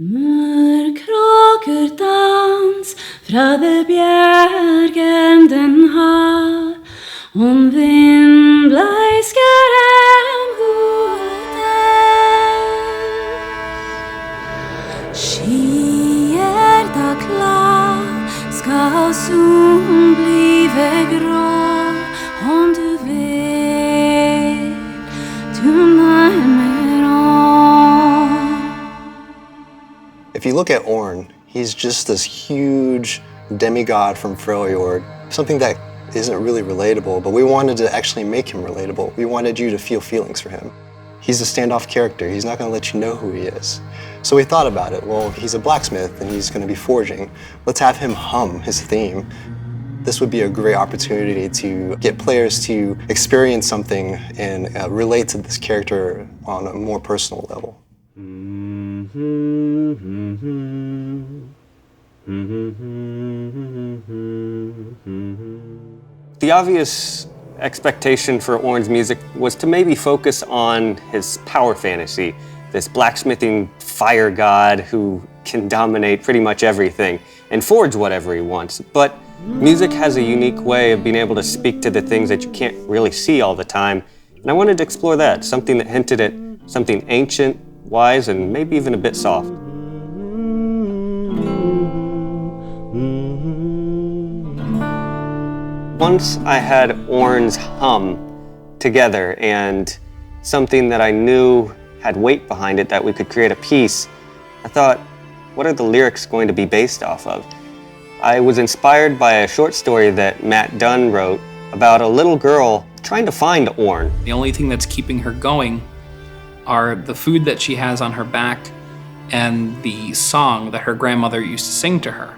Mörkråkor dans fra det bjergenden har, om vind bleisker hodet. Skyer da klar, skal solen blive grå, om du vil, du nærmer on. If you look at Ornn, he's just this huge demigod from Freljord, something that isn't really relatable, but we wanted to actually make him relatable. We wanted you to feel feelings for him. He's a standoff character. He's not going to let you know who he is. So we thought about it. Well, he's a blacksmith and he's going to be forging. Let's have him hum his theme. This would be a great opportunity to get players to experience something and relate to this character on a more personal level. The obvious expectation for Ornn's music was to maybe focus on his power fantasy, this blacksmithing fire god who can dominate pretty much everything and forge whatever he wants. But music has a unique way of being able to speak to the things that you can't really see all the time. And I wanted to explore that, something that hinted at something ancient, wise, and maybe even a bit soft. Once I had Ornn's hum together and something that I knew had weight behind it, that we could create a piece, I thought, what are the lyrics going to be based off of? I was inspired by a short story that Matt Dunn wrote about a little girl trying to find Ornn. The only thing that's keeping her going are the food that she has on her back and the song that her grandmother used to sing to her.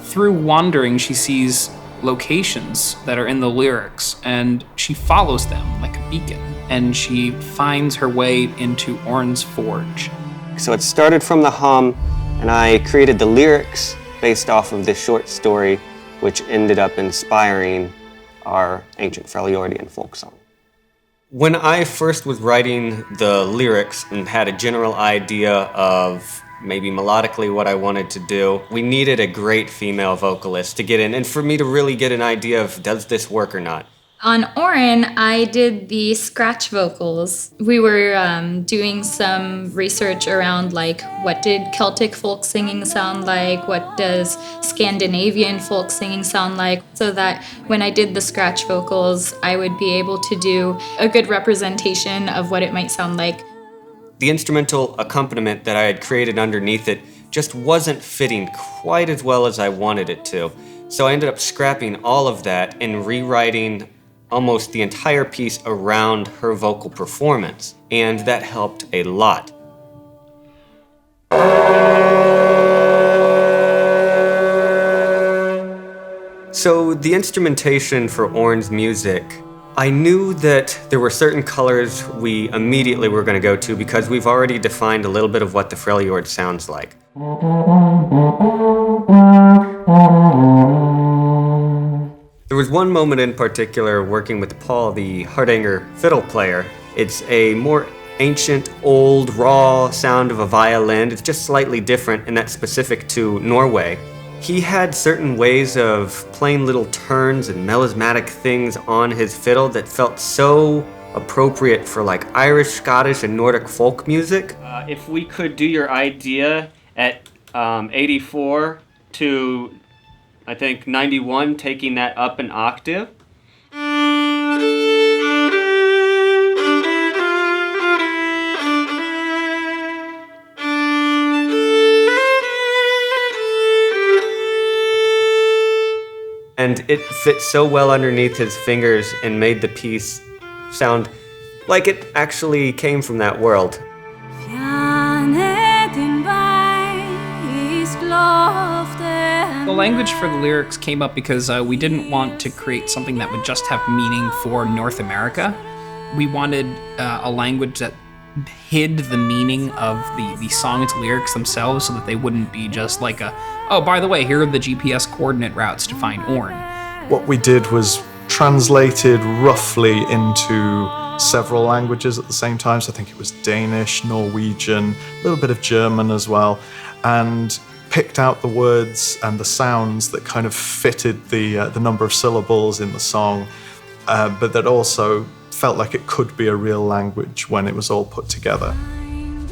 Through wandering, she sees locations that are in the lyrics, and she follows them like a beacon, and she finds her way into Ornn's forge. So it started from the hum, and I created the lyrics based off of this short story, which ended up inspiring our ancient Freljordian folk song. When I first was writing the lyrics and had a general idea of maybe melodically what I wanted to do, we needed a great female vocalist to get in and for me to really get an idea of does this work or not. On Ornn, I did the scratch vocals. We were doing some research around like what did Celtic folk singing sound like, what does Scandinavian folk singing sound like, so that when I did the scratch vocals, I would be able to do a good representation of what it might sound like. The instrumental accompaniment that I had created underneath it just wasn't fitting quite as well as I wanted it to. So I ended up scrapping all of that and rewriting almost the entire piece around her vocal performance, and that helped a lot. So the instrumentation for Ornn's music, I knew that there were certain colors we immediately were going to go to because we've already defined a little bit of what the Freljord sounds like. There was one moment in particular working with Paul, the Hardanger fiddle player. It's a more ancient, old, raw sound of a violin. It's just slightly different, and that's specific to Norway. He had certain ways of playing little turns and melismatic things on his fiddle that felt so appropriate for like Irish, Scottish, and Nordic folk music. If we could do your idea at 84 to, I think, 91, taking that up an octave. And it fit so well underneath his fingers and made the piece sound like it actually came from that world. The language for the lyrics came up because we didn't want to create something that would just have meaning for North America. We wanted a language that hid the meaning of the song's lyrics themselves so that they wouldn't be just like oh, by the way, here are the GPS coordinate routes to find Ornn. What we did was translated roughly into several languages at the same time. So I think it was Danish, Norwegian, a little bit of German as well, and picked out the words and the sounds that kind of fitted the number of syllables in the song, but that also felt like it could be a real language when it was all put together.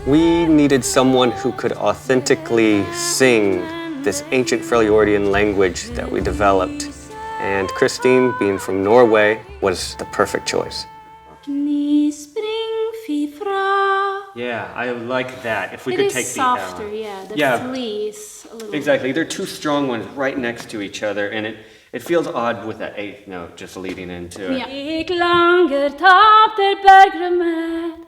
We needed someone who could authentically sing this ancient Freljordian language that we developed. And Christine, being from Norway, was the perfect choice. Yeah, I like that. If we could take softer, the yeah, the yeah, fleece a little exactly. They're two strong ones right next to each other, and it feels odd with that eighth note just leading into it. Ik langer tap der bergrummet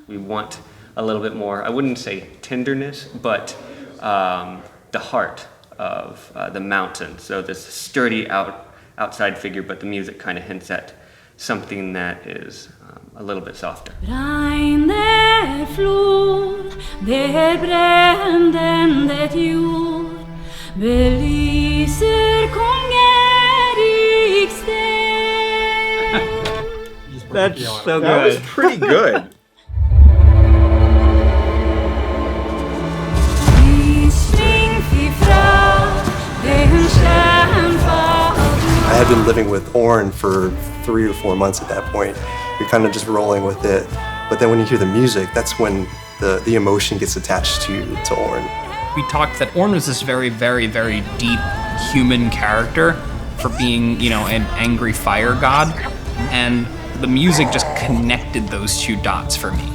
We want a little bit more, I wouldn't say tenderness, but the heart of the mountain. So this sturdy outside figure, but the music kind of hints at something that is a little bit softer. Rein der flod, der brännendet jord, belyser kongeriks sten. That's so That was good. pretty good. I had been living with Ornn for 3 or 4 months at that point. You're kind of just rolling with it. But then when you hear the music, that's when the emotion gets attached to Ornn. We talked that Ornn was this very, very, very deep human character for being, an angry fire god. And the music just connected those two dots for me.